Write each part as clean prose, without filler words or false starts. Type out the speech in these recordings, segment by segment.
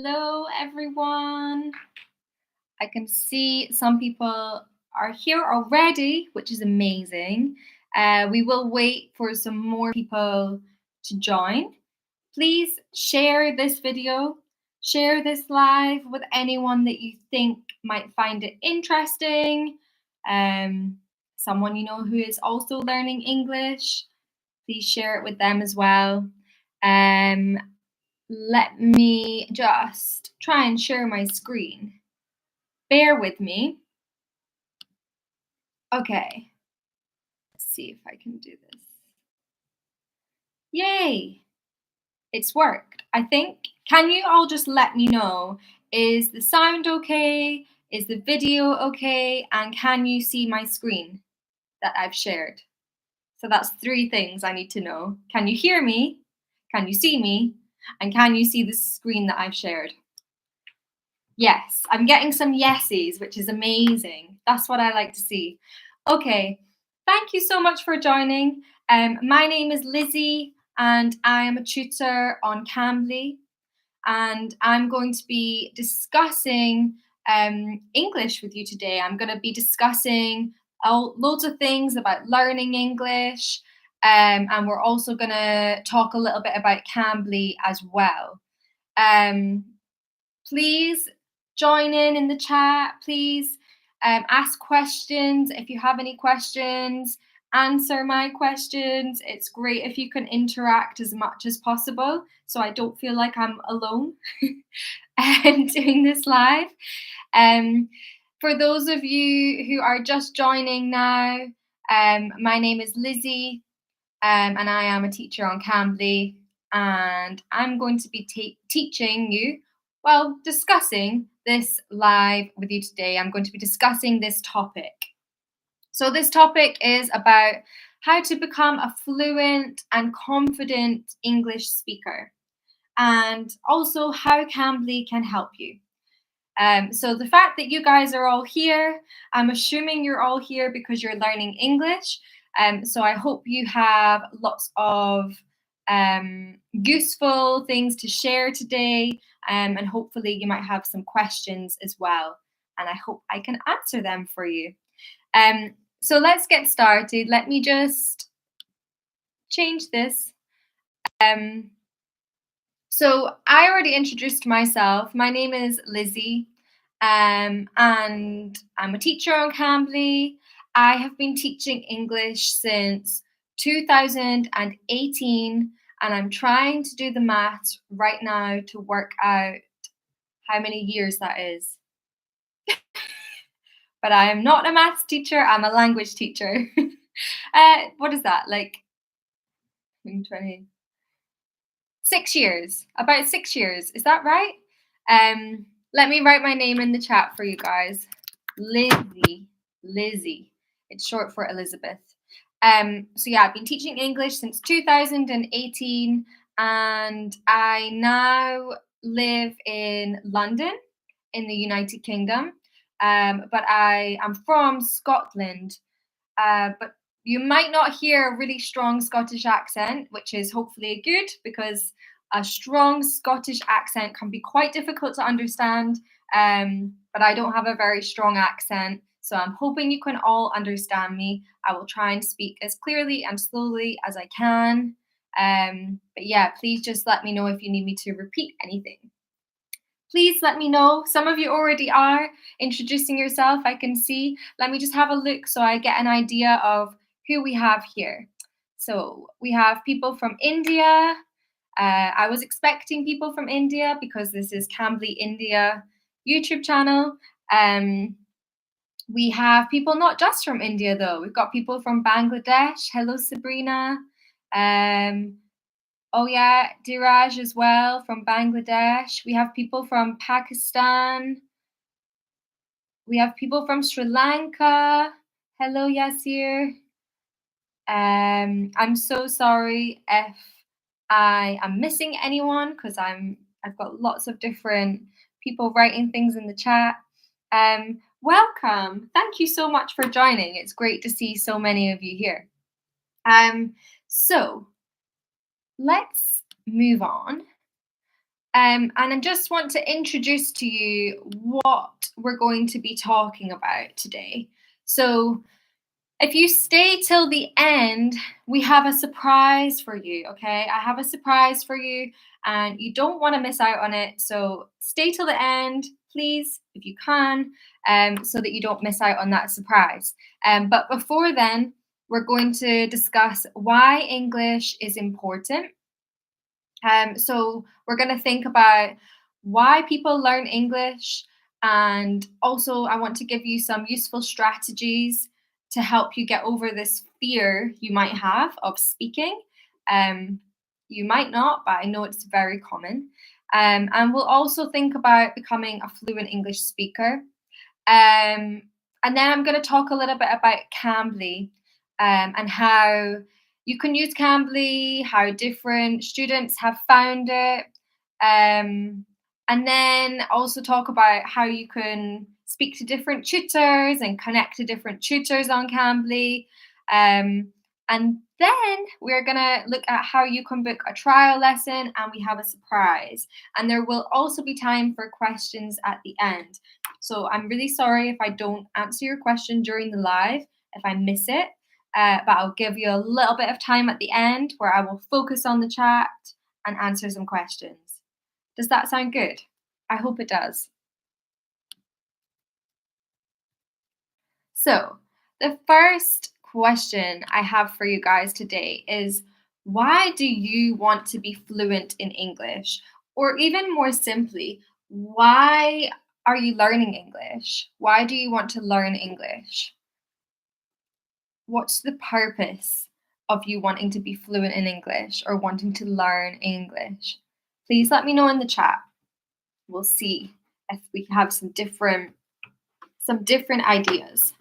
Hello, everyone. I can see some people are here already, which is amazing. We will wait for some more people to join. Please share this video, share this live with anyone that you think might find it interesting. Someone you know who is also learning English. Please share it with them as well. Let me just try and share my screen. Bear with me. Okay. Let's see if I can do this. Yay! It's worked, I think. Can you all just let me know, is the sound okay? Is the video okay? And can you see my screen that I've shared? So that's 3 things I need to know. Can you hear me? Can you see me? And can you see the screen that I've shared? Yes, I'm getting some yeses, which is amazing. That's what I like to see. Okay, thank you so much for joining. My name is Lizzy and I am a tutor on Cambly, and I'm going to be discussing English with you today. I'm going to be discussing loads of things about learning English, and we're also going to talk a little bit about Cambly as well. Please join in the chat. Please ask questions if you have any questions. Answer my questions. It's great if you can interact as much as possible so I don't feel like I'm alone doing this live. For those of you who are just joining now, my name is Lizzy, and I am a teacher on Cambly, and I'm going to be teaching you, discussing this live with you today. I'm going to be discussing this topic. So this topic is about how to become a fluent and confident English speaker, and also how Cambly can help you. So the fact that you guys are all here, I'm assuming you're all here because you're learning English. So I hope you have lots of useful things to share today, and hopefully you might have some questions as well. And I hope I can answer them for you. So let's get started. Let me just change this. So I already introduced myself. My name is Lizzy, and I'm a teacher on Cambly. I have been teaching English since 2018, and I'm trying to do the maths right now to work out how many years that is. But I am not a maths teacher, I'm a language teacher. What is that, like 20? 6 years, about 6 years, is that right? Let me write my name in the chat for you guys. Lizzy. It's short for Elizabeth. So yeah, I've been teaching English since 2018, and I now live in London in the United Kingdom, but I am from Scotland, but you might not hear a really strong Scottish accent, which is hopefully good, because a strong Scottish accent can be quite difficult to understand, but I don't have a very strong accent, so I'm hoping you can all understand me. I will try and speak as clearly and slowly as I can, but yeah, please just let me know if you need me to repeat anything. Please let me know. Some of you already are introducing yourself, I can see. Let me just have a look so I get an idea of who we have here. So we have people from India. I was expecting people from India because this is Cambly India YouTube channel. We have people not just from India though. We've got people from Bangladesh. Hello, Sabrina. Oh yeah, Diraj as well from Bangladesh. We have people from Pakistan. We have people from Sri Lanka. Hello, Yasir. I'm so sorry if I am missing anyone, because I've got lots of different people writing things in the chat. Welcome. Thank you so much for joining. It's great to see so many of you here. So let's move on. And I just want to introduce to you what we're going to be talking about today. So, if you stay till the end, we have a surprise for you, okay? I have a surprise for you, and you don't want to miss out on it. So, stay till the end, please, if you can, so that you don't miss out on that surprise. But before then, we're going to discuss why English is important. So we're going to think about why people learn English, and also I want to give you some useful strategies to help you get over this fear you might have of speaking. Um, you might not, but I know it's very common. And we'll also think about becoming a fluent English speaker. Um, and then I'm going to talk a little bit about Cambly, and how you can use Cambly, how different students have found it. And then also talk about how you can speak to different tutors and connect to different tutors on Cambly. Um, and then we're going to look at how you can book a trial lesson, and we have a surprise. And there will also be time for questions at the end. So I'm really sorry if I don't answer your question during the live, if I miss it, but I'll give you a little bit of time at the end where I will focus on the chat and answer some questions. Does that sound good? I hope it does. So, the first question I have for you guys today is, why do you want to be fluent in English? Or even more simply, why are you learning English? Why do you want to learn English? What's the purpose of you wanting to be fluent in English or wanting to learn English? Please let me know in the chat. We'll see if we have some different ideas.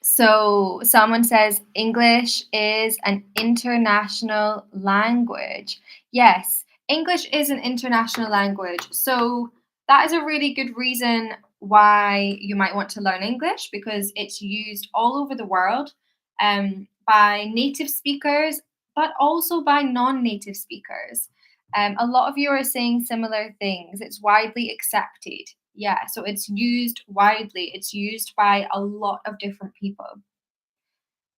So someone says English is an international language. Yes, English is an international language. So that is a really good reason why you might want to learn English, because it's used all over the world, by native speakers, but also by non-native speakers. A lot of you are saying similar things. It's widely accepted. Yeah, so it's used widely. It's used by a lot of different people.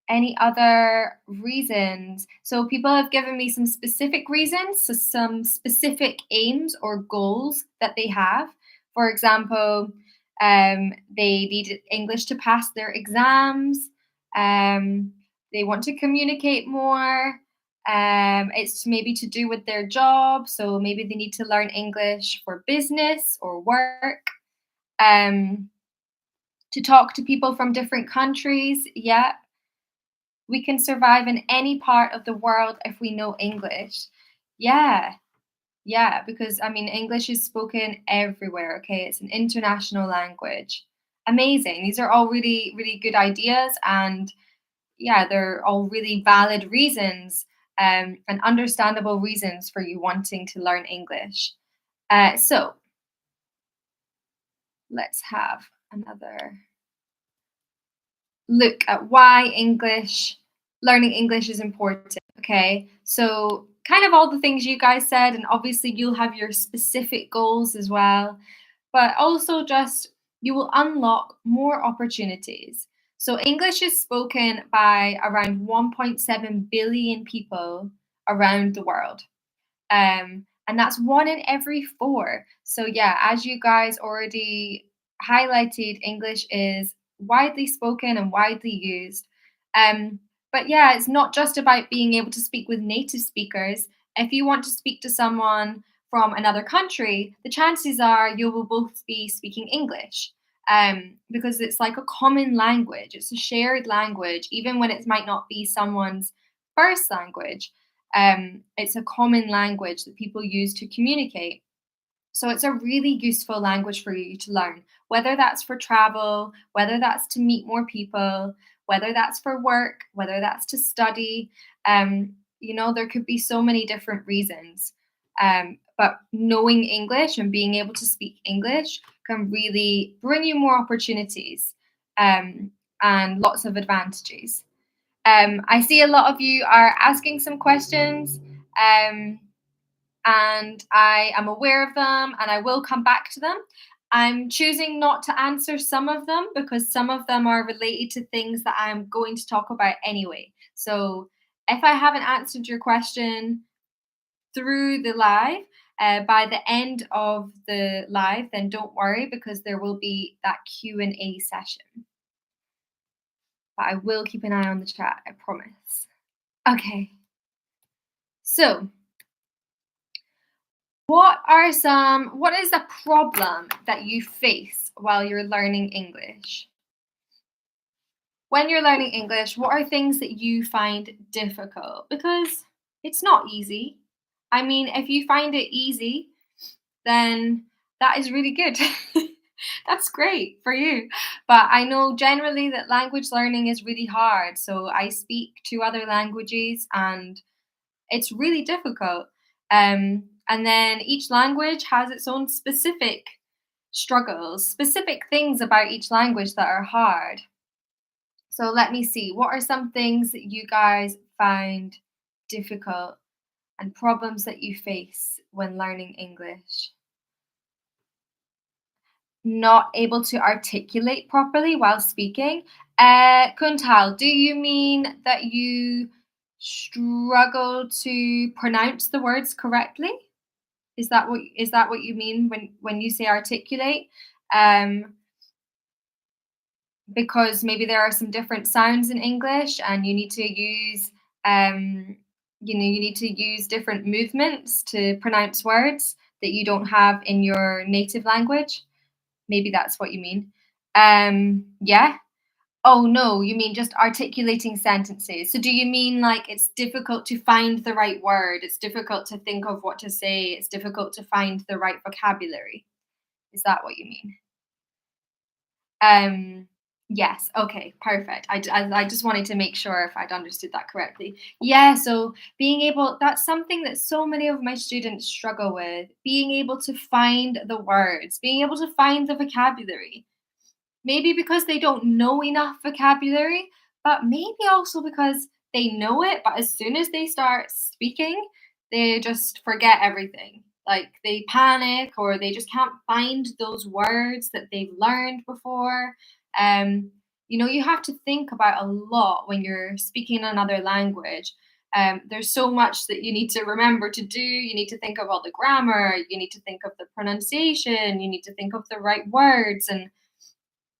Any other reasons? So people have given me some specific reasons, so some specific aims or goals that they have. For example, they need English to pass their exams. They want to communicate more. It's maybe to do with their job, so maybe they need to learn English for business or work. Um, to talk to people from different countries. Yeah, we can survive in any part of the world if we know English. Yeah, yeah, because I mean, English is spoken everywhere, okay? It's an international language. Amazing. These are all really, really good ideas. And yeah, they're all really valid reasons, and understandable reasons for you wanting to learn English. So let's have another look at why learning English is important. Okay. So, kind of all the things you guys said, and obviously you'll have your specific goals as well, but also just you will unlock more opportunities. So, English is spoken by around 1.7 billion people around the world. And that's one in every four. So, yeah, as you guys already highlighted, English is widely spoken and widely used. But yeah, it's not just about being able to speak with native speakers. If you want to speak to someone from another country, the chances are you will both be speaking English, because it's like a common language, it's a shared language, even when it might not be someone's first language. It's a common language that people use to communicate. So it's a really useful language for you to learn, whether that's for travel, whether that's to meet more people, whether that's for work, whether that's to study. There could be so many different reasons. But knowing English and being able to speak English can really bring you more opportunities, and lots of advantages. I see a lot of you are asking some questions. Um, and I am aware of them and I will come back to them. I'm choosing not to answer some of them because some of them are related to things that I'm going to talk about anyway. So if I haven't answered your question through the live, by the end of the live, then don't worry because there will be that Q&A session. But I will keep an eye on the chat, I promise. Okay. So, what is a problem that you face while you're learning English? When you're learning English, what are things that you find difficult? Because it's not easy. I mean, if you find it easy, then that is really good. That's great for you. But I know generally that language learning is really hard. So I speak two other languages and it's really difficult. And then each language has its own specific struggles, specific things about each language that are hard. So let me see. What are some things that you guys find difficult and problems that you face when learning English? Not able to articulate properly while speaking. Kuntal, do you mean that you struggle to pronounce the words correctly? Is that what you mean when you say articulate? Um, because maybe there are some different sounds in English, and you need to use you need to use different movements to pronounce words that you don't have in your native language. Maybe that's what you mean. Yeah. Oh no, you mean just articulating sentences. So do you mean like it's difficult to find the right word? It's difficult to think of what to say. It's difficult to find the right vocabulary. Is that what you mean? Um, yes. Okay. Perfect. I just wanted to make sure if I'd understood that correctly. Yeah. So being able, that's something that so many of my students struggle with, being able to find the words, being able to find the vocabulary. Maybe because they don't know enough vocabulary, but maybe also because they know it, but as soon as they start speaking, they just forget everything. Like they panic or they just can't find those words that they've learned before. Um, you have to think about a lot when you're speaking another language. There's so much that you need to remember to do. You need to think of all the grammar, you need to think of the pronunciation, you need to think of the right words and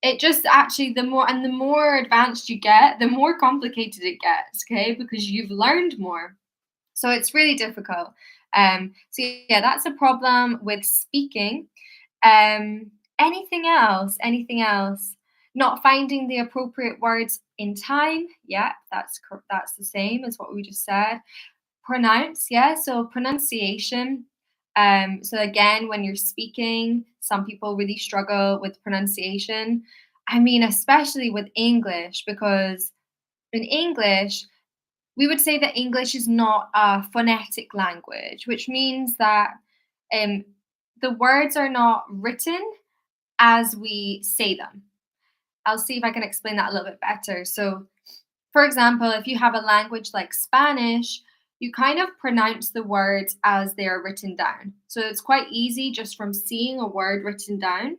it just actually the more advanced you get, the more complicated it gets, okay? Because you've learned more. So it's really difficult. So yeah, that's a problem with speaking. Anything else? Anything else? Not finding the appropriate words in time. Yeah, that's the same as what we just said. Pronounce, yeah, so pronunciation. So again, when you're speaking, some people really struggle with pronunciation. I mean, especially with English, because in English, we would say that English is not a phonetic language, which means that um, the words are not written as we say them. I'll see if I can explain that a little bit better. So, for example, if you have a language like Spanish, you kind of pronounce the words as they are written down. So it's quite easy just from seeing a word written down.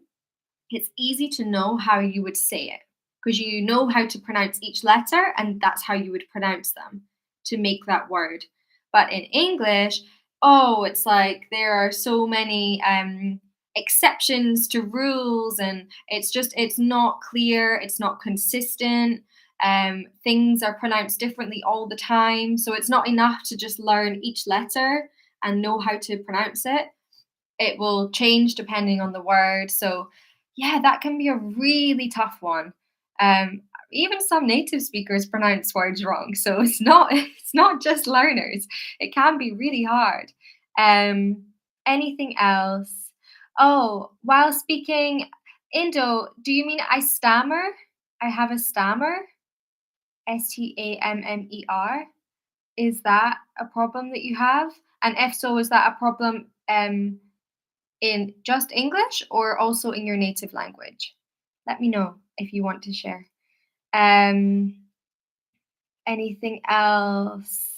It's easy to know how you would say it because you know how to pronounce each letter and that's how you would pronounce them to make that word. But in English, oh, it's like there are so many exceptions to rules and it's not clear, it's not consistent. Things are pronounced differently all the time. So it's not enough to just learn each letter and know how to pronounce it. It will change depending on the word. So yeah, that can be a really tough one. Um, Even some native speakers pronounce words wrong. So it's not just learners. It can be really hard. Um, Anything else? Oh, while speaking Indo, do you mean I stammer? I have a stammer. Stammer. Is that a problem that you have? And if so, is that a problem in just English or also in your native language? Let me know if you want to share. Um, Anything else?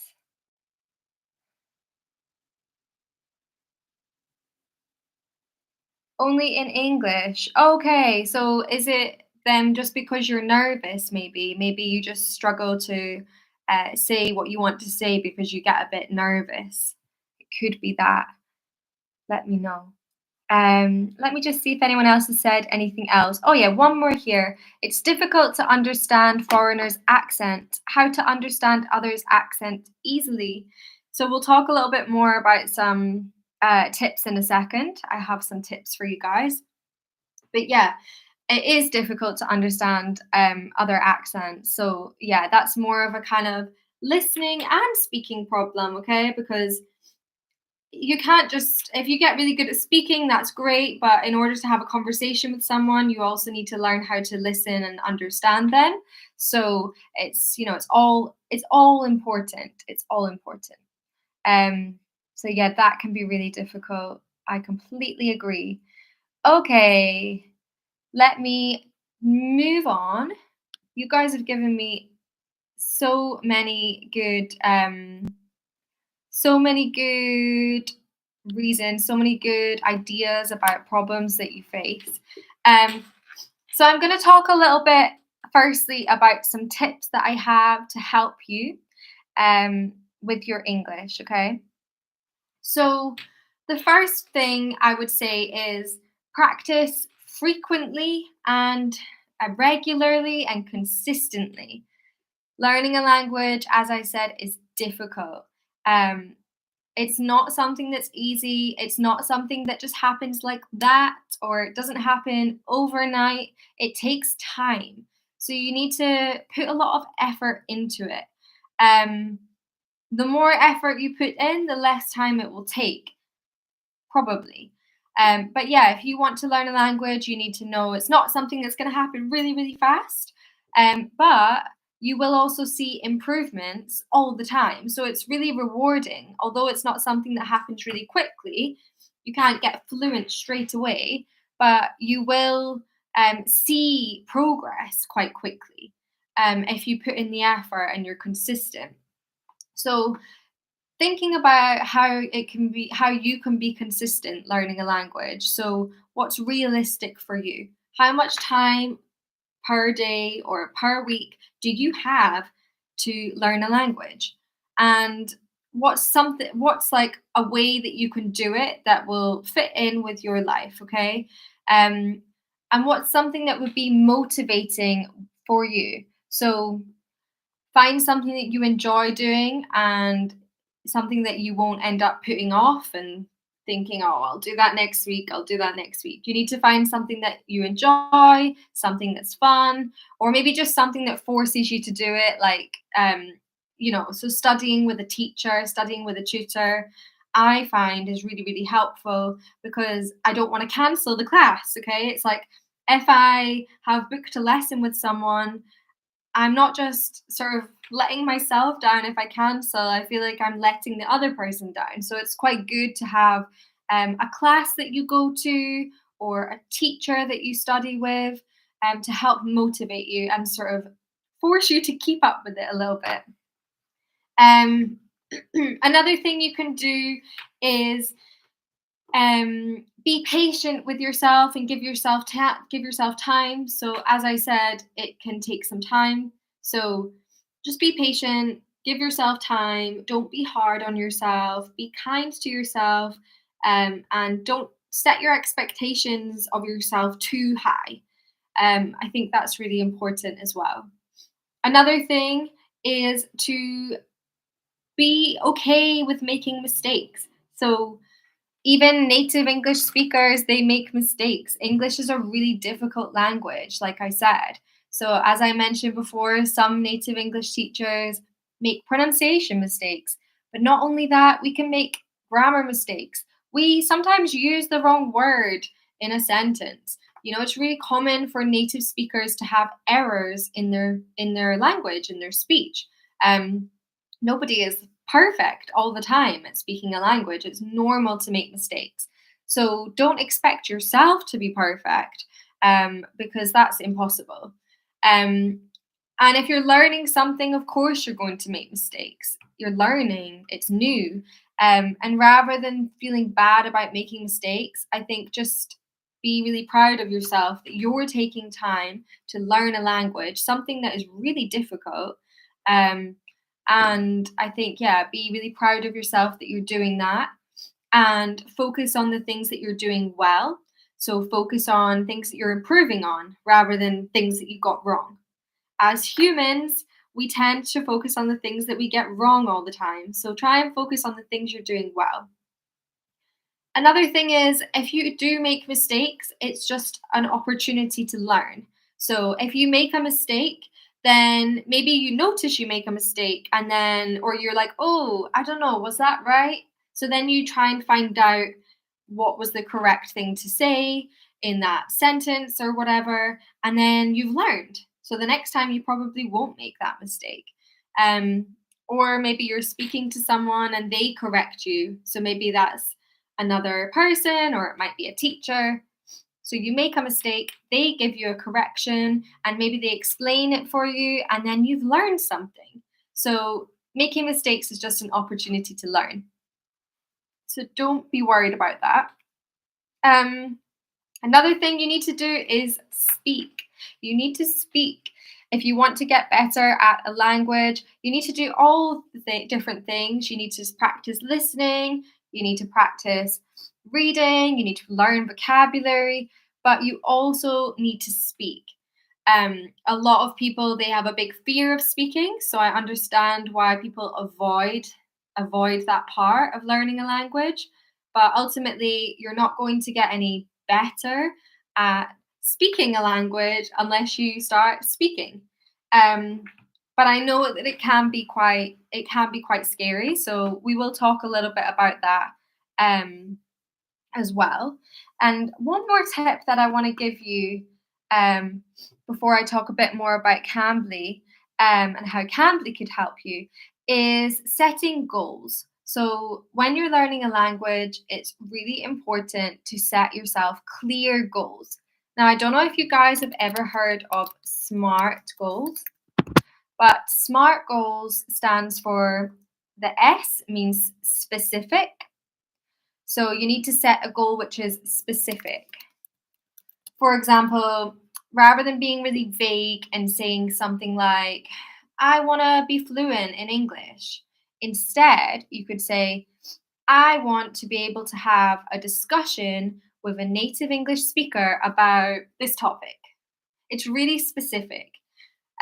Only in English. Okay, so is it then just because you're nervous maybe? Maybe you just struggle to, say what you want to say because you get a bit nervous. It could be that. Let me know. Let me just see if anyone else has said anything else. Oh yeah, one more here. It's difficult to understand foreigners' accent. How to understand others' accent easily. So we'll talk a little bit more about some tips in a second. I have some tips for you guys. But yeah, it is difficult to understand other accents. So yeah, that's more of a kind of listening and speaking problem, okay? Because you can't just if you get really good at speaking, that's great, but in order to have a conversation with someone, you also need to learn how to listen and understand them. So it's all important. It's all important. Um so yeah, that can be really difficult. I completely agree. Okay, let me move on. You guys have given me so many good so many good reasons, so many good ideas about problems that you face. Um, so I'm going to talk a little bit firstly about some tips that I have to help you with your English, okay? So the first thing I would say is practice frequently and regularly and consistently. Learning a language, as I said, is difficult. Um, it's not something that's easy. It's not something that just happens like that or it doesn't happen overnight. It takes time. So you need to put a lot of effort into it. Um, the more effort you put in, the less time it will take. Probably. But yeah, if you want to learn a language, you need to know it's not something that's going to happen really, really fast. But you will also see improvements all the time. So it's really rewarding. Although it's not something that happens really quickly, you can't get fluent straight away, but you will see progress quite quickly if you put in the effort and you're consistent. So thinking about how you can be consistent learning a language. So what's realistic for you? How much time per day or per week do you have to learn a language? And what's like a way that you can do it that will fit in with your life, okay? um and what's something that would be motivating for you? So find something that you enjoy doing and something that you won't end up putting off and thinking, oh, I'll do that next week. I'll do that next week. You need to find something that you enjoy, something that's fun, or maybe just something that forces you to do it. Like, so studying with a teacher, studying with a tutor, I find is really, really helpful because I don't want to cancel the class. Okay. It's like if I have booked a lesson with someone, I'm not just sort of letting myself down if I cancel. I feel like I'm letting the other person down. So it's quite good to have a class that you go to or a teacher that you study with to help motivate you and sort of force you to keep up with it a little bit. Um, Another thing you can do is be patient with yourself and give yourself time. So as I said, it can take some time. So just be patient, give yourself time, don't be hard on yourself, be kind to yourself, and don't set your expectations of yourself too high. I think that's really important as well. Another thing is to be okay with making mistakes. So even native English speakers, they make mistakes. English is a really difficult language, like I said. So, as I mentioned before, some native English teachers make pronunciation mistakes. But not only that, we can make grammar mistakes. We sometimes use the wrong word in a sentence. It's really common for native speakers to have errors in their language, in their speech. Um, Nobody is perfect all the time at speaking a language. It's normal to make mistakes. So don't expect yourself to be perfect because that's impossible. Um, And if you're learning something, of course, you're going to make mistakes. You're learning, it's new. And rather than feeling bad about making mistakes, I think just be really proud of yourself that you're taking time to learn a language, something that is really difficult. Um, and I think, yeah, be really proud of yourself that you're doing that and focus on the things that you're doing well. So focus on things that you're improving on rather than things that you got wrong. As humans, we tend to focus on the things that we get wrong all the time. So try and focus on the things you're doing well. Another thing is, if you do make mistakes, it's just an opportunity to learn. So if you make a mistake, then maybe you notice you make a mistake and then, or you're like, oh, I don't know, was that right? So then you try and find out what was the correct thing to say in that sentence or whatever. And then you've learned. So the next time you probably won't make that mistake. Um, or maybe you're speaking to someone and they correct you. So maybe that's another person or it might be a teacher. So you make a mistake, they give you a correction, and maybe they explain it for you, and then you've learned something. So making mistakes is just an opportunity to learn. So don't be worried about that. Um, Another thing you need to do is speak. You need to speak. If you want to get better at a language, you need to do all the different things. You need to practice listening, you need to practice reading, you need to learn vocabulary, but you also need to speak. A lot of people they have a big fear of speaking, so I understand why people avoid that part of learning a language. But ultimately, you're not going to get any better at speaking a language unless you start speaking. Um, but I know that it can be quite scary. So we will talk a little bit about that um, as well. And one more tip that I want to give you um, before I talk a bit more about Cambly and how Cambly could help you is setting goals. So, when you're learning a language, it's really important to set yourself clear goals. Now, I don't know if you guys have ever heard of SMART goals, but SMART goals stands for the S means specific, so you need to set a goal which is specific. For example, rather than being really vague and saying something like, I want to be fluent in English, instead, you could say, I want to be able to have a discussion with a native English speaker about this topic. It's really specific.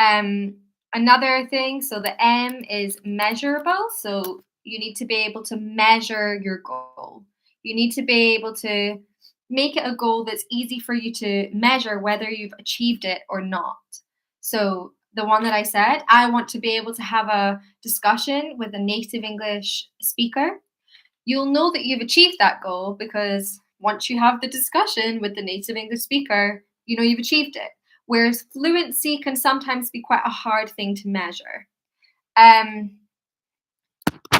Um, Another thing, so the M is measurable. So you need to be able to measure your goal. You need to be able to make it a goal that's easy for you to measure whether you've achieved it or not. So the one that I said, I want to be able to have a discussion with a native English speaker. You'll know that you've achieved that goal because once you have the discussion with the native English speaker, you know you've achieved it. Whereas fluency can sometimes be quite a hard thing to measure. Um,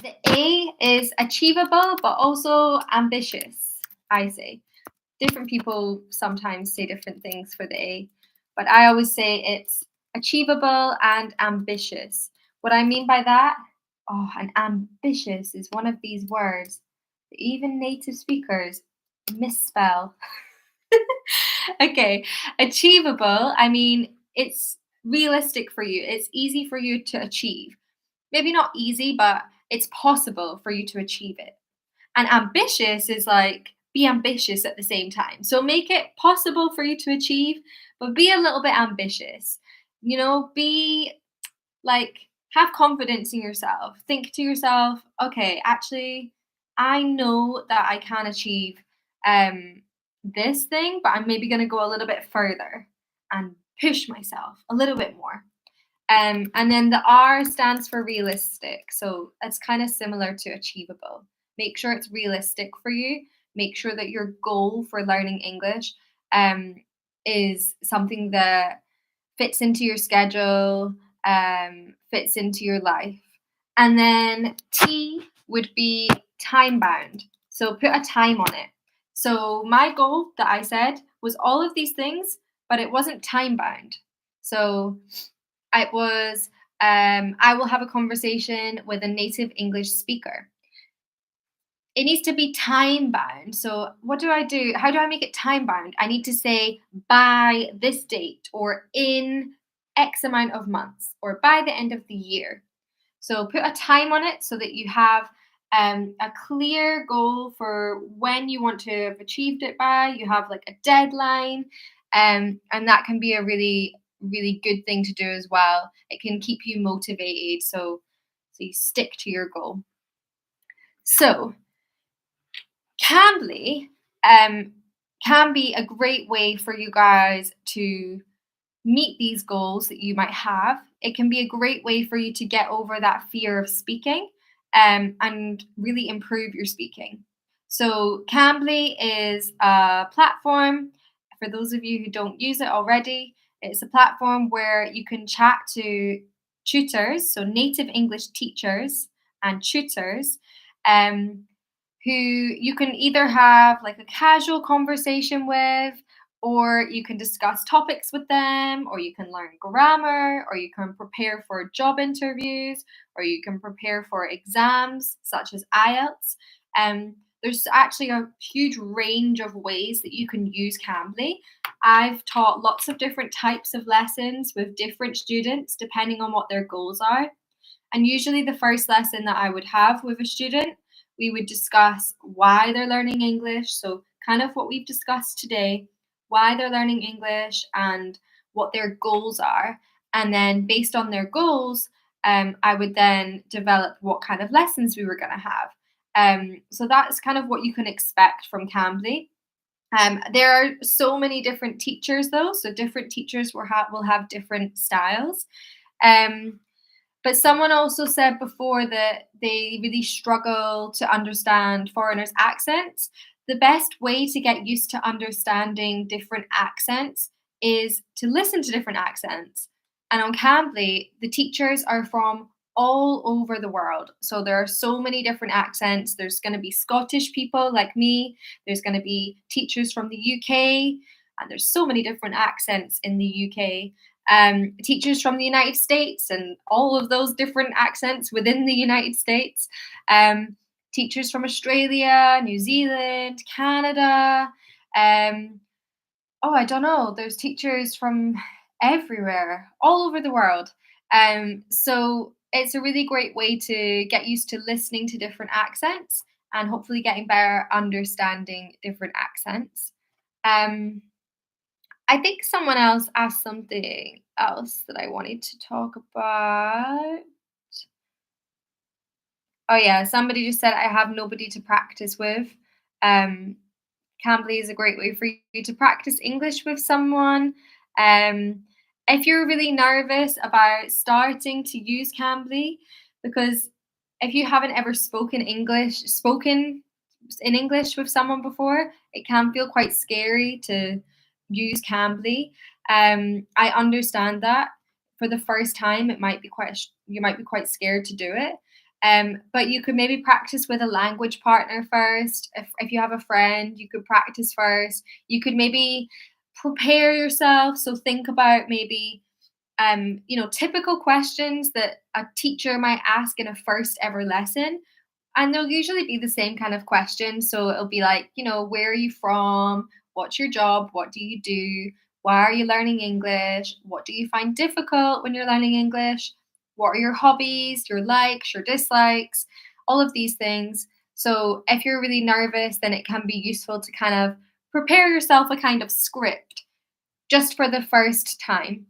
the A is achievable but also ambitious, I say. Different people sometimes say different things for the A, but I always say it's achievable and ambitious. What I mean by that, oh, and ambitious is one of these words that even native speakers misspell. Okay, achievable, I mean, it's realistic for you, it's easy for you to achieve. Maybe not easy, but it's possible for you to achieve it. And ambitious is like be ambitious at the same time. So make it possible for you to achieve, but be a little bit ambitious. Be like, have confidence in yourself. Think to yourself, okay, actually, I know that I can achieve um, this thing, but I'm maybe going to go a little bit further and push myself a little bit more. And then the R stands for realistic. So it's kind of similar to achievable. Make sure it's realistic for you. Make sure that your goal for learning English um, is something that fits into your schedule, fits into your life. And then T would be time bound. So put a time on it. So my goal that I said was all of these things, but it wasn't time bound. So It was I will have a conversation with a native English speaker. It needs to be time bound. So, what do I do? How do I make it time bound? I need to say by this date or in X amount of months or by the end of the year. So put a time on it so that you have a clear goal for when you want to have achieved it by. You have like a deadline, and that can be a really, really good thing to do as well. It can keep you motivated, so you stick to your goal. So Cambly um, can be a great way for you guys to meet these goals that you might have. It can be a great way for you to get over that fear of speaking and really improve your speaking. So, Cambly is a platform. For those of you who don't use it already, it's a platform where you can chat to tutors, so native English teachers and tutors, um, who you can either have like a casual conversation with, or you can discuss topics with them, or you can learn grammar, or you can prepare for job interviews, or you can prepare for exams such as IELTS. There's actually a huge range of ways that you can use Cambly. I've taught lots of different types of lessons with different students depending on what their goals are. And usually, the first lesson that I would have with a student, we would discuss why they're learning English. So, kind of what we've discussed today, why they're learning English, and what their goals are. And then, based on their goals, I would then develop what kind of lessons we were going to have. So, that's kind of what you can expect from Cambly. There are so many different teachers, though. So, different teachers will have different styles. Um, but someone also said before that they really struggle to understand foreigners' accents. The best way to get used to understanding different accents is to listen to different accents. And on Cambly, the teachers are from all over the world. So there are so many different accents. There's going to be Scottish people like me, there's going to be teachers from the UK, and there's so many different accents in the UK. Teachers from the United States and all of those different accents within the United States, teachers from Australia, New Zealand, Canada. Um, oh, I don't know. There's teachers from everywhere, all over the world. So it's a really great way to get used to listening to different accents and hopefully getting better understanding different accents. Um, I think someone else asked something else that I wanted to talk about. Oh yeah, somebody just said I have nobody to practice with. Um, Cambly is a great way for you to practice English with someone. Um, if you're really nervous about starting to use Cambly, because if you haven't ever spoken in English with someone before, it can feel quite scary to use Cambly. I understand that for the first time, you might be quite scared to do it. But you could maybe practice with a language partner first. If you have a friend, you could practice first. You could maybe prepare yourself. So think about maybe typical questions that a teacher might ask in a first ever lesson. And they'll usually be the same kind of questions. So it'll be like, where are you from? What's your job? What do you do? Why are you learning English? What do you find difficult when you're learning English? What are your hobbies, your likes, your dislikes? All of these things. So if you're really nervous, then it can be useful to kind of prepare yourself a kind of script just for the first time.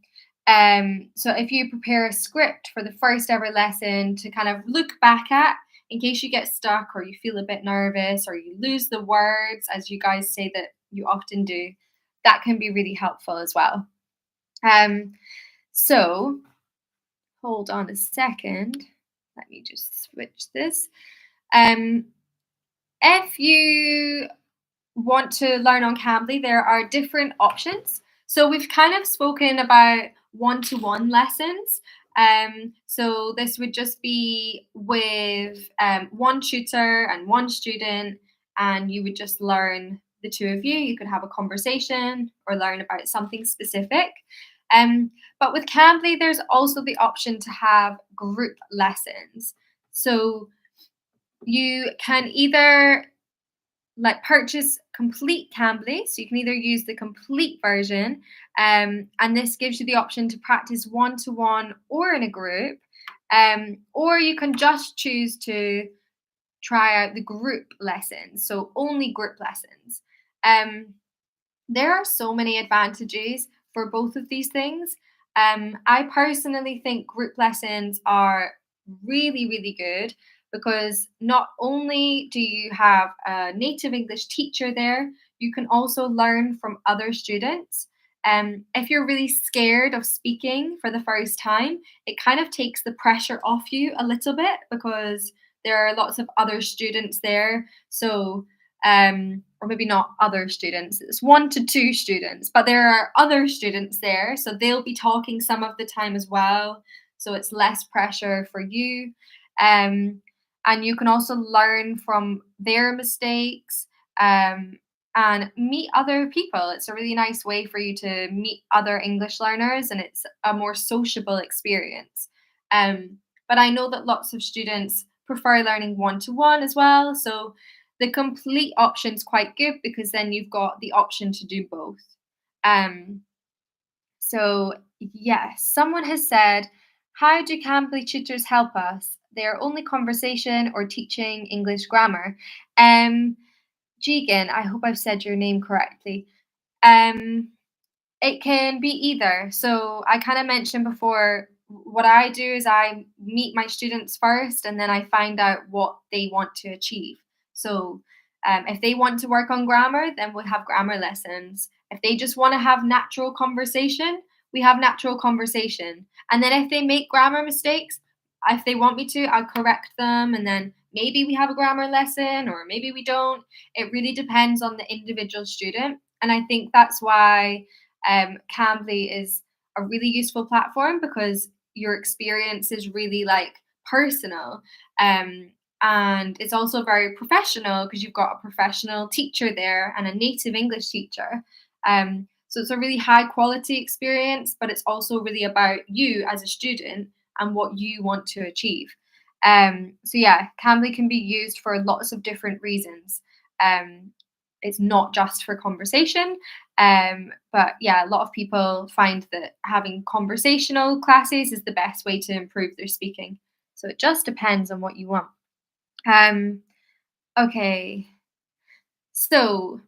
So if you prepare a script for the first ever lesson to kind of look back at in case you get stuck or you feel a bit nervous or you lose the words, as you guys say that you often do, that can be really helpful as well. Um, so hold on a second. Let me just switch this. Um, if you want to learn on Cambly, there are different options. So we've kind of spoken about one-to-one lessons. So this would just be with one tutor and one student, and you would just learn the two of you. You could have a conversation or learn about something specific. Um, but with Cambly, there's also the option to have group lessons. So you can either like purchase complete Cambly, so you can either use the complete version, and this gives you the option to practice one to one or in a group, or you can just choose to try out the group lessons, so only group lessons. Um, there are so many advantages for both of these things. I personally think group lessons are really, really good because not only do you have a native English teacher there, you can also learn from other students. If you're really scared of speaking for the first time, it kind of takes the pressure off you a little bit because there are lots of other students there. So or maybe not other students, it's one to two students, but there are other students there. So they'll be talking some of the time as well. So it's less pressure for you. Um, and you can also learn from their mistakes um, and meet other people. It's a really nice way for you to meet other English learners and it's a more sociable experience. But I know that lots of students prefer learning one to one as well. So the complete option's quite good because then you've got the option to do both. Um, so yes, someone has said, "How do Cambly tutors help us? They are only conversation or teaching English grammar." Um, Jigan, I hope I've said your name correctly. Um, it can be either. So I kind of mentioned before, what I do is I meet my students first and then I find out what they want to achieve. So if they want to work on grammar, then we'll have grammar lessons. If they just want to have natural conversation, we have natural conversation. And then if they make grammar mistakes, if they want me to, I'll correct them and then maybe we have a grammar lesson or maybe we don't. It really depends on the individual student. And I think that's why Cambly is a really useful platform because your experience is really like personal. And it's also very professional because you've got a professional teacher there and a native English teacher. So it's a really high quality experience, but it's also really about you as a student and what you want to achieve. So yeah, Cambly can be used for lots of different reasons. Um, it's not just for conversation, but yeah, a lot of people find that having conversational classes is the best way to improve their speaking. So it just depends on what you want. Um, okay, so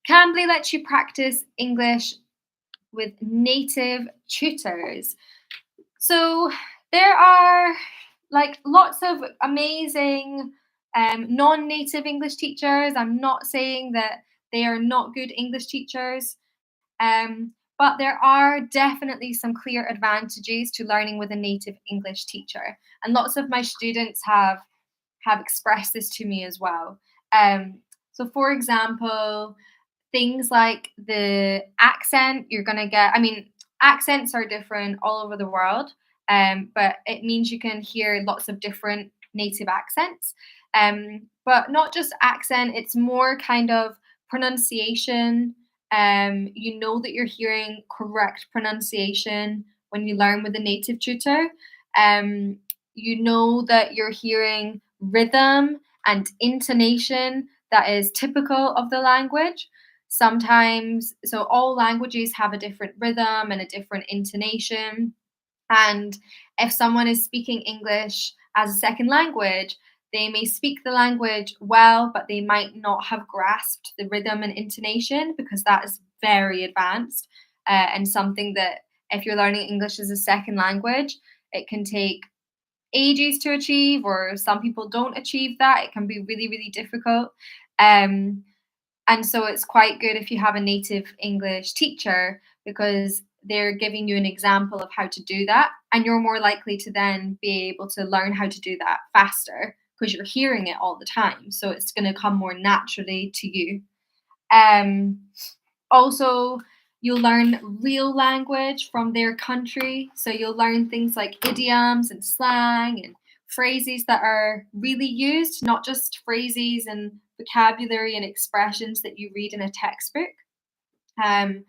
Cambly lets you practice English with native tutors. So there are like lots of amazing non-native English teachers. I'm not saying that they are not good English teachers. But there are definitely some clear advantages to learning with a native English teacher, and lots of my students have expressed this to me as well. So, for example, things like the accent you're gonna get. I mean, accents are different all over the world, but it means you can hear lots of different native accents. But not just accent; it's more kind of pronunciation. You know that you're hearing correct pronunciation when you learn with a native tutor. Um, you know that you're hearing rhythm and intonation that is typical of the language. Sometimes, so all languages have a different rhythm and a different intonation. And if someone is speaking English as a second language, they may speak the language well, but they might not have grasped the rhythm and intonation because that is very advanced and something that if you're learning English as a second language, it can take ages to achieve, or some people don't achieve that. It can be really, really difficult. Um, and so it's quite good if you have a native English teacher because they're giving you an example of how to do that. And you're more likely to then be able to learn how to do that faster because you're hearing it all the time. So it's going to come more naturally to you. Um, Also, you'll learn real language from their country. So you'll learn things like idioms and slang and phrases that are really used, not just phrases and vocabulary and expressions that you read in a textbook. Um,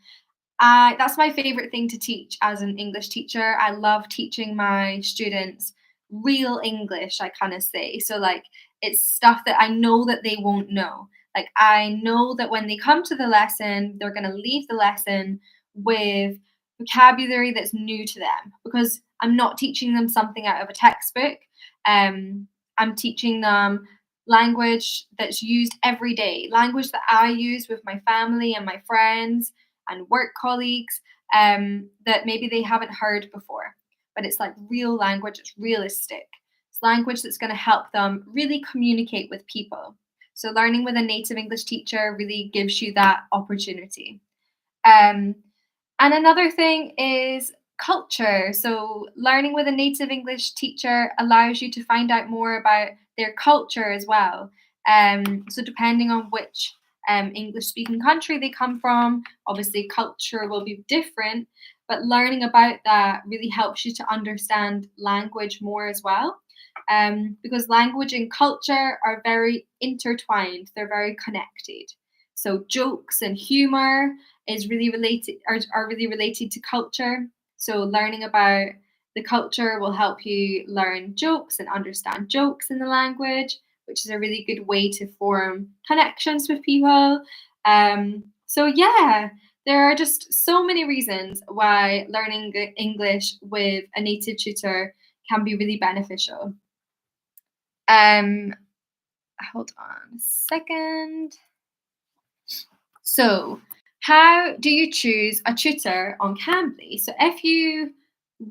I That's my favorite thing to teach as an English teacher. I love teaching my students real English, I kind of say. So like it's stuff that I know that they won't know. Like I know that when they come to the lesson, they're going to leave the lesson with vocabulary that's new to them because I'm not teaching them something out of a textbook. Um I'm teaching them language that's used every day, language that I use with my family and my friends and work colleagues that maybe they haven't heard before. But it's like real language, it's realistic. It's language that's going to help them really communicate with people. So, learning with a native English teacher really gives you that opportunity. Um, and another thing is culture. So, learning with a native English teacher allows you to find out more about their culture as well. So, depending on which English speaking country they come from, obviously, culture will be different. But learning about that really helps you to understand language more as well. Because language and culture are very intertwined, they're very connected. So, jokes and humor are really related to culture. So learning about the culture will help you learn jokes and understand jokes in the language, which is a really good way to form connections with people. So yeah, there are just so many reasons why learning English with a native tutor can be really beneficial. Um, Hold on a second. So, how do you choose a tutor on Cambly? So, if you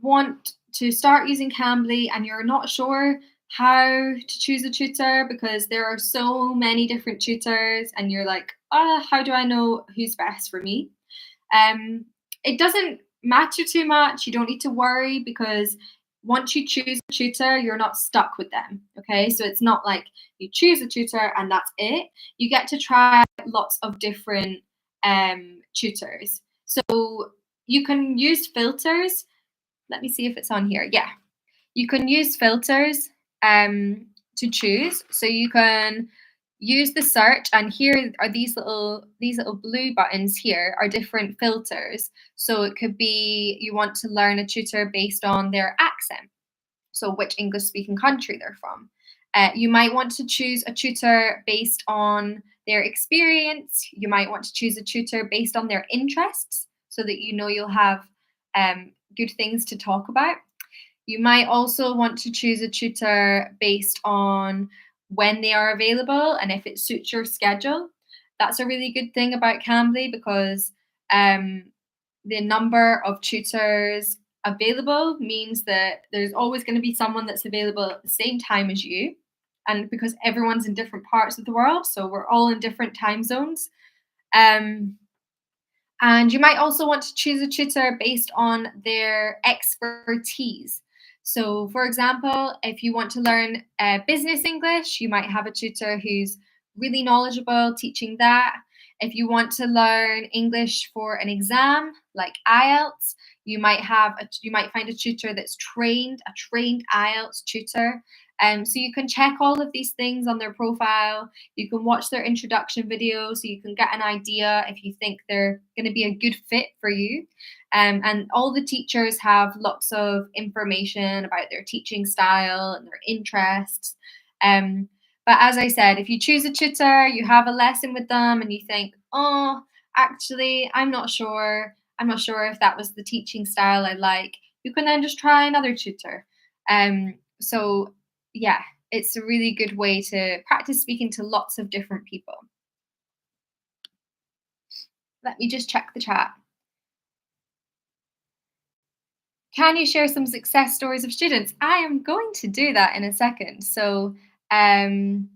want to start using Cambly and you're not sure how to choose a tutor because there are so many different tutors, and you're like, how do I know who's best for me? Um, it doesn't matter too much. You don't need to worry because once you choose a tutor, you're not stuck with them. Okay, so it's not like you choose a tutor and that's it. You get to try lots of different tutors. So you can use filters. Let me see if it's on here. Yeah, you can use filters to choose. So you can use the search, and here are these little blue buttons here are different filters. So it could be you want to learn a tutor based on their accent, so which English speaking country they're from. You might want to choose a tutor based on their experience. You might want to choose a tutor based on their interests so that you know you'll have good things to talk about. You might also want to choose a tutor based on when they are available and if it suits your schedule. That's a really good thing about Cambly because um, the number of tutors available means that there's always going to be someone that's available at the same time as you. And because everyone's in different parts of the world, so we're all in different time zones. Um, and you might also want to choose a tutor based on their expertise. So, for example, if you want to learn business English, you might have a tutor who's really knowledgeable teaching that. If you want to learn English for an exam like IELTS, you might find a tutor that's a trained IELTS tutor. So you can check all of these things on their profile. You can watch their introduction video so you can get an idea if you think they're going to be a good fit for you. And all the teachers have lots of information about their teaching style and their interests. Um, but as I said, if you choose a tutor, you have a lesson with them, and you think, oh, actually, I'm not sure if that was the teaching style I like. You can then just try another tutor. So yeah, it's a really good way to practice speaking to lots of different people. Let me just check the chat. Can you share some success stories of students? I am going to do that in a second. So um,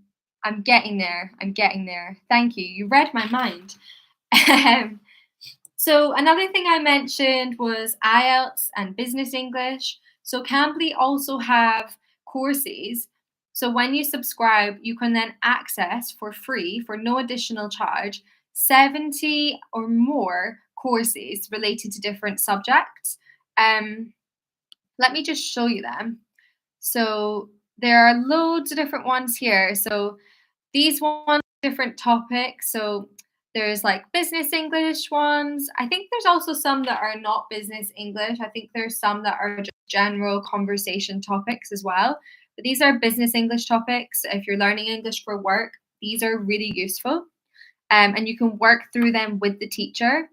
I'm getting there. I'm getting there. Thank you. You read my mind. Um, So another thing I mentioned was IELTS and business English. So Cambly also have courses. So when you subscribe, you can then access for free, for no additional charge, 70 or more courses related to different subjects. Um, Let me just show you them. So there are loads of different ones here. So these ones different topics. So There's like business English ones. I think there's also some that are not business English. I think there's some that are just general conversation topics as well. But these are business English topics. If you're learning English for work, these are really useful. And you can work through them with the teacher.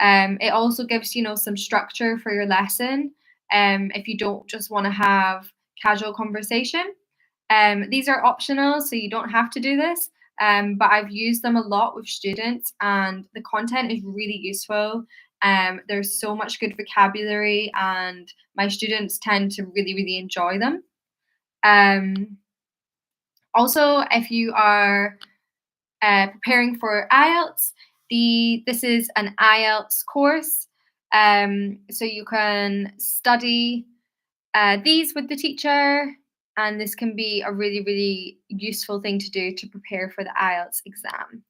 It also gives, some structure for your lesson. If you don't just want to have casual conversation. These are optional, so you don't have to do this. But I've used them a lot with students, and the content is really useful. There's so much good vocabulary, and my students tend to really, really enjoy them. Um, Also, if you are preparing for IELTS, this is an IELTS course, so you can study these with the teacher, and this can be a really, really useful thing to do to prepare for the IELTS exam.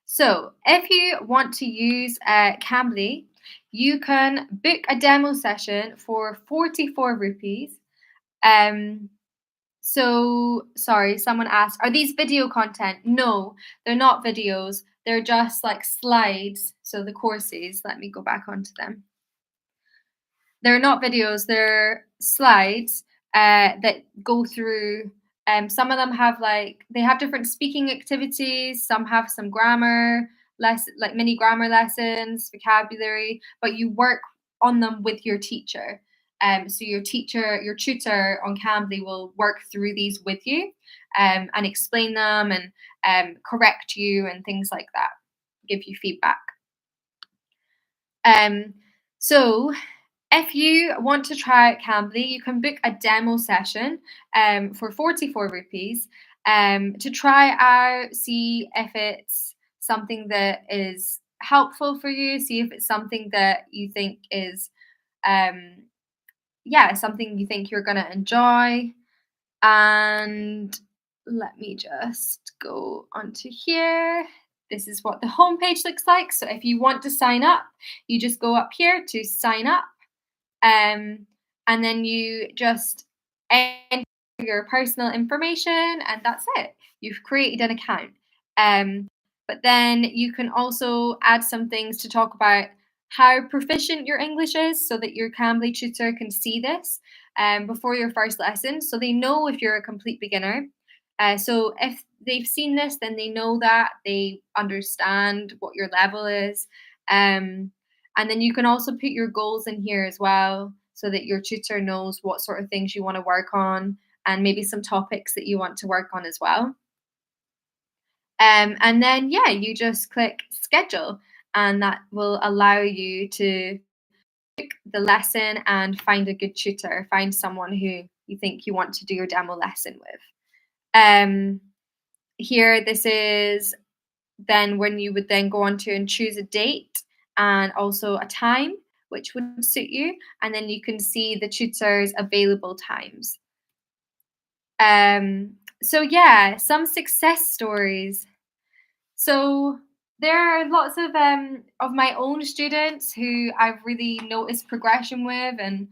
So, if you want to use Cambly, you can book a demo session for 44 rupees. Um, sorry, someone asked, are these video content? No, they're not videos. They're just like slides. So the courses, let me go back onto them. They're not videos, they're slides that go through. Some of them have they have different speaking activities. Some have some grammar, like mini grammar lessons, vocabulary, but you work on them with your teacher. So your tutor on Cambly will work through these with you, and explain them and correct you and things like that, give you feedback. Um, so if you want to try out Cambly, you can book a demo session for 44 rupees to try out, see if it's something that is helpful for you, see if it's something that you think is, um, yeah, something you think you're going to enjoy. And let me just go onto here. This is what the homepage looks like. So if you want to sign up, you just go up here to sign up. And then you just enter your personal information, and that's it. You've created an account. But then you can also add some things to talk about how proficient your English is so that your Cambly tutor can see this before your first lesson, so they know if you're a complete beginner. So if they've seen this, then they know that they understand what your level is. And then you can also put your goals in here as well so that your tutor knows what sort of things you want to work on and maybe some topics that you want to work on as well. And then, yeah, you just click schedule, and that will allow you to pick the lesson and find a good tutor, find someone who you think you want to do your demo lesson with. Um, Here, this is then when you would then go on to and choose a date and also a time which would suit you, and then you can see the tutor's available times. So yeah, some success stories. So there are lots of my own students who I've really noticed progression with, and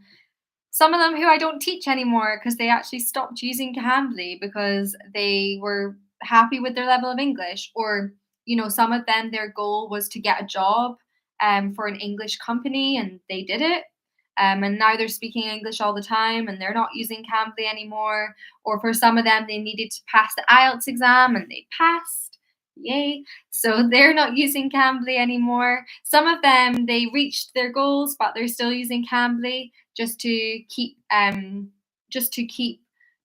some of them who I don't teach anymore because they actually stopped using Cambly because they were happy with their level of English. Or, some of them, their goal was to get a job for an English company, and they did it. And now they're speaking English all the time and they're not using Cambly anymore. Or for some of them, they needed to pass the IELTS exam and they passed. Yay. So they're not using Cambly anymore. Some of them, they reached their goals, but they're still using Cambly just to keep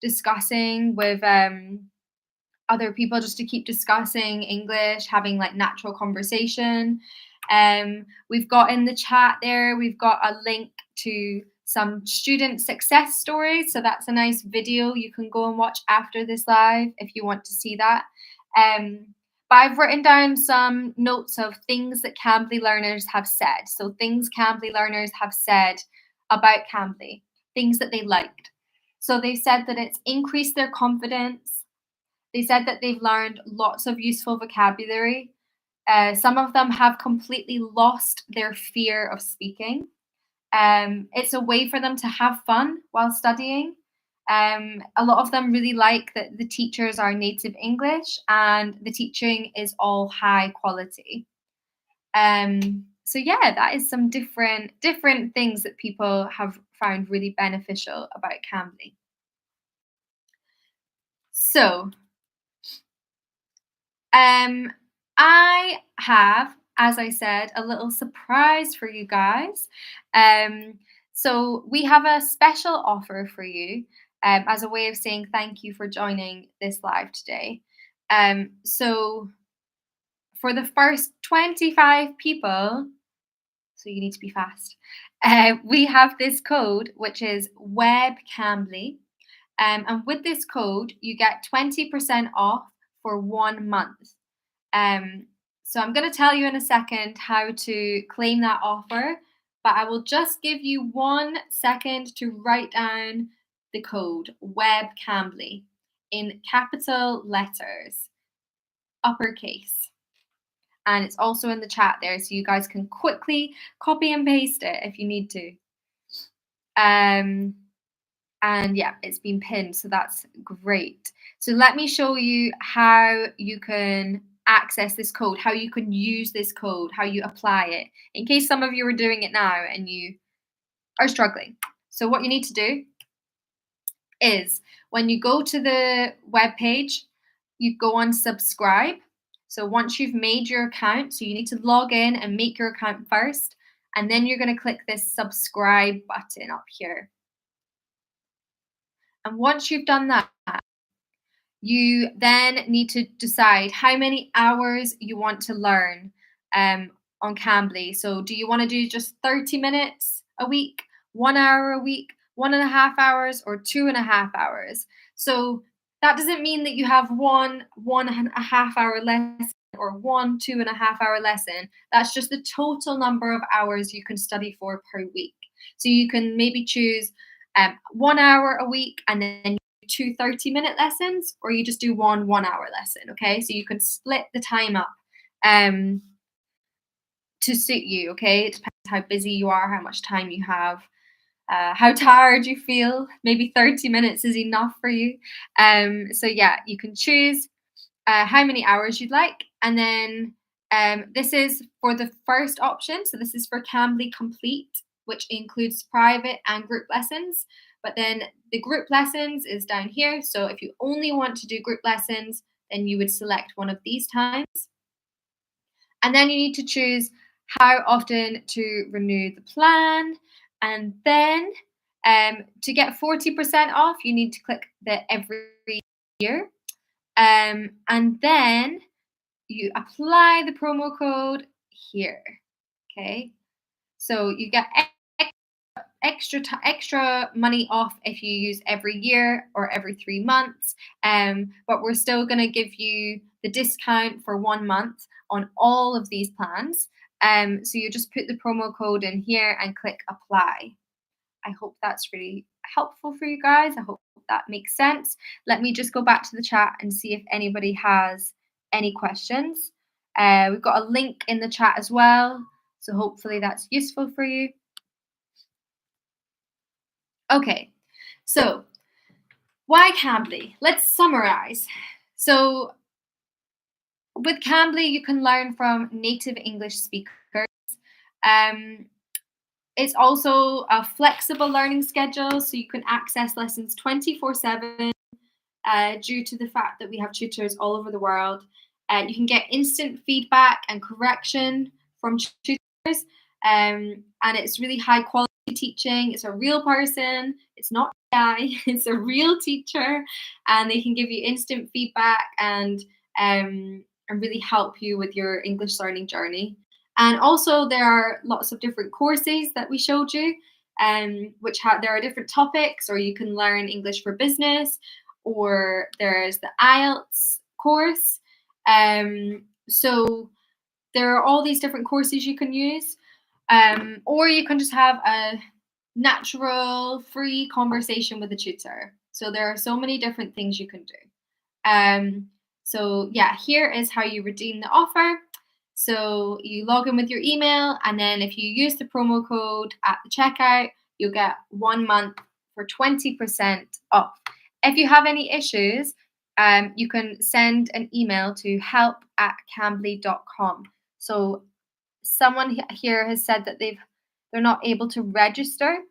discussing with other people, just to keep discussing English, having like natural conversation. We've got in the chat there, we've got a link to some student success stories. So that's a nice video you can go and watch after this live if you want to see that. But I've written down some notes of things that Cambly learners have said. So things Cambly learners have said about Cambly, things that they liked. So they said that it's increased their confidence. They said that they've learned lots of useful vocabulary. Some of them have completely lost their fear of speaking. It's a way for them to have fun while studying. A lot of them really like that the teachers are native English and the teaching is all high quality. So yeah, that is some different things that people have found really beneficial about Cambly. So Um, I have, as I said, a little surprise for you guys. Um, so we have a special offer for you as a way of saying thank you for joining this live today. So for the first 25 people, so you need to be fast, we have this code which is WebCambly. And with this code, you get 20% off for 1 month. Um, so I'm going to tell you in a second how to claim that offer, but I will just give you 1 second to write down the code Web Cambly in capital letters, uppercase. And it's also in the chat there, so you guys can quickly copy and paste it if you need to. And yeah, it's been pinned, so that's great. So let me show you how you can access this code, how you can use this code, how you apply it, in case some of you are doing it now and you are struggling. So what you need to do is when you go to the web page, you go on subscribe. So once you've made your account, so you need to log in and make your account first, and then you're going to click this subscribe button up here. And once you've done that, you then need to decide how many hours you want to learn on Cambly. So, do you want to do just 30 minutes a week, 1 hour a week, 1.5 hours, or 2.5 hours? So, that doesn't mean that you have one and a half hour lesson or 2.5 hour lesson. That's just the total number of hours you can study for per week. So, you can maybe choose 1 hour a week and then two 30-minute lessons, or you just do one 1 hour lesson. Okay, so you can split the time up um to suit you. Okay, it depends how busy you are, how much time you have, how tired you feel. Maybe 30 minutes is enough for you. So yeah, you can choose how many hours you'd like, and then this is for the first option. So this is for Cambly Complete, which includes private and group lessons. But then the group lessons is down here. So if you only want to do group lessons, then you would select one of these times. And then you need to choose how often to renew the plan. And then to get 40% off, you need to click the every year. And then you apply the promo code here. Okay. So you get extra money off if you use every year or every 3 months. But we're still going to give you the discount for 1 month on all of these plans. So you just put the promo code in here and click apply. I hope that's really helpful for you guys. I hope that makes sense. Let me just go back to the chat and see if anybody has any questions. We've got a link in the chat as well. So hopefully that's useful for you. Okay, so why Cambly? Let's summarize. So with Cambly, you can learn from native English speakers. Um, it's also a flexible learning schedule, so you can access lessons 24/7 due to the fact that we have tutors all over the world. You can get instant feedback and correction from tutors, and it's really high quality teaching. It's a real person. It's not AI. It's a real teacher, and they can give you instant feedback and really help you with your English learning journey. And also, there are lots of different courses that we showed you, there are different topics, or you can learn English for business, or there's the IELTS course. So there are all these different courses you can use, or you can just have a natural, free conversation with a tutor. So there are so many different things you can do. So yeah, here is how you redeem the offer. So you log in with your email, and then if you use the promo code at the checkout, you'll get 1 month for 20% off. If you have any issues, you can send an email to help@cambly.com. So someone here has said that they're not able to register.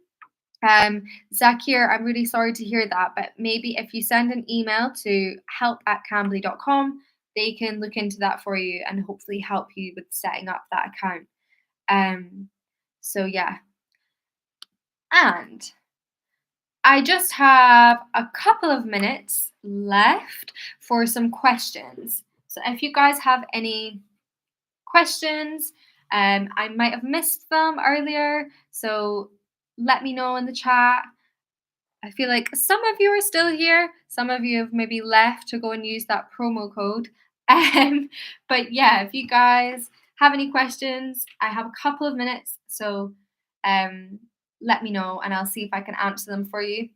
Zakir, I'm really sorry to hear that, but maybe if you send an email to help@cambly.com, they can look into that for you and hopefully help you with setting up that account. Um, so yeah, and I just have a couple of minutes left for some questions. So if you guys have any questions, I might have missed them earlier, so let me know in the chat. I feel like some of you are still here. Some of you have maybe left to go and use that promo code. But yeah, if you guys have any questions, I have a couple of minutes, so um, let me know and I'll see if I can answer them for you.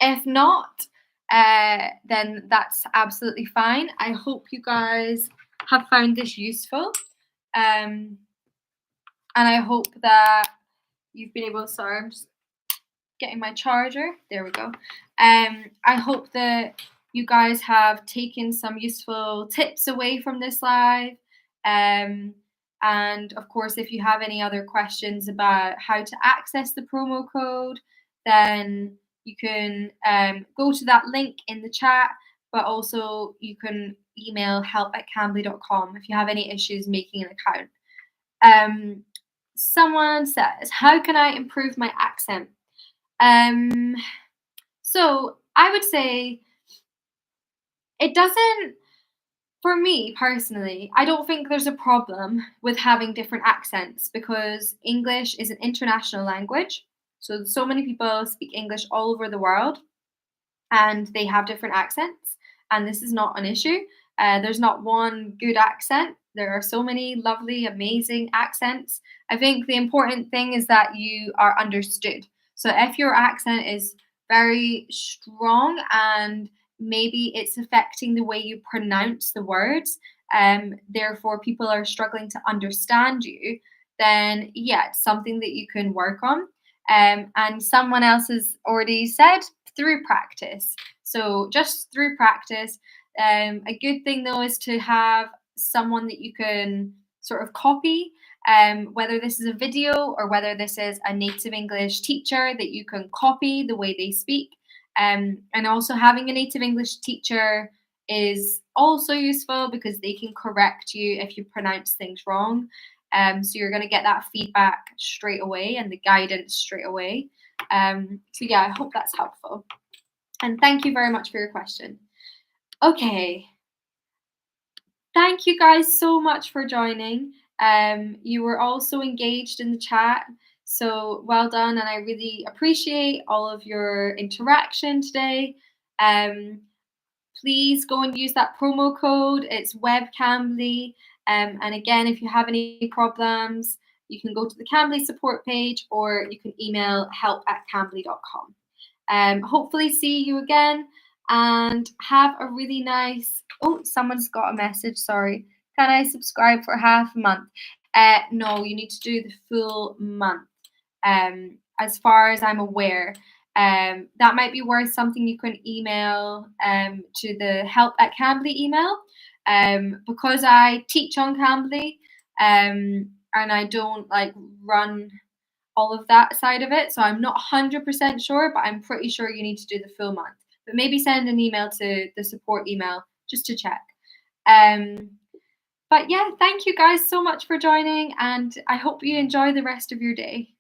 If not, then that's absolutely fine. I hope you guys have found this useful. And I hope that you've been able to, sorry, I'm just getting my charger. There we go. I hope that you guys have taken some useful tips away from this live. And of course, if you have any other questions about how to access the promo code, then you can go to that link in the chat, but also you can email help@cambly.com if you have any issues making an account. Someone says, how can I improve my accent? So I would say it doesn't, for me personally, I don't think there's a problem with having different accents because English is an international language. So many people speak English all over the world and they have different accents, and this is not an issue. There's not one good accent. There are so many lovely, amazing accents. I think the important thing is that you are understood. So if your accent is very strong and maybe it's affecting the way you pronounce the words, therefore people are struggling to understand you, then yeah, it's something that you can work on. And someone else has already said through practice. So just through practice. A good thing though is to have someone that you can sort of copy, whether this is a video or whether this is a native English teacher that you can copy the way they speak. And also having a native English teacher is also useful because they can correct you if you pronounce things wrong. So you're going to get that feedback straight away and the guidance straight away. So yeah, I hope that's helpful. And thank you very much for your question. Okay. Thank you guys so much for joining. You were all so engaged in the chat. So well done. And I really appreciate all of your interaction today. Please go and use that promo code. It's webcambly. And again, if you have any problems, you can go to the Cambly support page or you can email help@cambly.com. Hopefully see you again and have a really nice, oh, someone's got a message, sorry. Can I subscribe for half a month? No, you need to do the full month. As far as I'm aware. That might be worth something you can email to the help@Cambly email. Because I teach on Cambly and I don't like run all of that side of it. So I'm not 100% sure, but I'm pretty sure you need to do the full month. But maybe send an email to the support email just to check. But yeah, thank you guys so much for joining and I hope you enjoy the rest of your day.